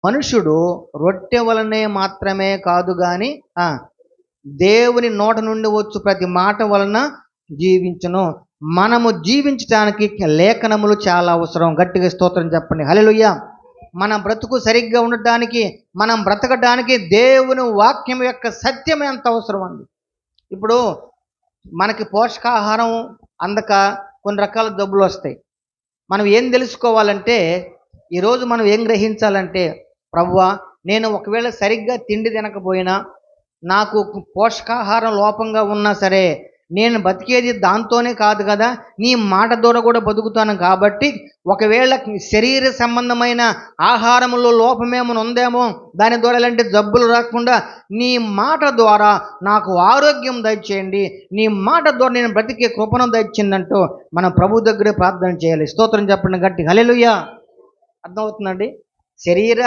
మనుషుడు రొట్టె వలనే మాత్రమే కాదు గాని దేవుని నోట నుండి వచ్చు ప్రతి మాట వలన జీవించును. మనము జీవించడానికి లేఖనములు చాలా అవసరం. గట్టిగా స్తోత్రం చెప్పండి. హల్లెలూయా. మన బ్రతుకు సరిగ్గా ఉండటానికి, మనం బ్రతకడానికి దేవుని వాక్యం యొక్క సత్యం ఎంత అవసరం అండి. ఇప్పుడు మనకి పోషకాహారం అందక కొన్ని రకాల జబ్బులు వస్తాయి. మనం ఏం తెలుసుకోవాలంటే, ఈరోజు మనం ఏం గ్రహించాలంటే, ప్రభువా నేను ఒకవేళ సరిగ్గా తిండి తినకపోయినా, నాకు పోషకాహారం లోపంగా ఉన్నా సరే, నేను బతికేది దాంతోనే కాదు కదా, నీ మాట ద్వారా కూడా బతుకుతాను. కాబట్టి ఒకవేళ శరీర సంబంధమైన ఆహారంలో లోపమేమైనా ఉందేమో, దాని ద్వారా ఎలాంటి జబ్బులు రాకుండా నీ మాట ద్వారా నాకు ఆరోగ్యం దయచేయండి, నీ మాట ద్వారా నేను బ్రతికే కృపను దయచేయండి మనం ప్రభు దగ్గరే ప్రార్థన చేయాలి. స్తోత్రం చెప్పండి గట్టి. హల్లెలూయా. అర్థమవుతుందండి. శరీర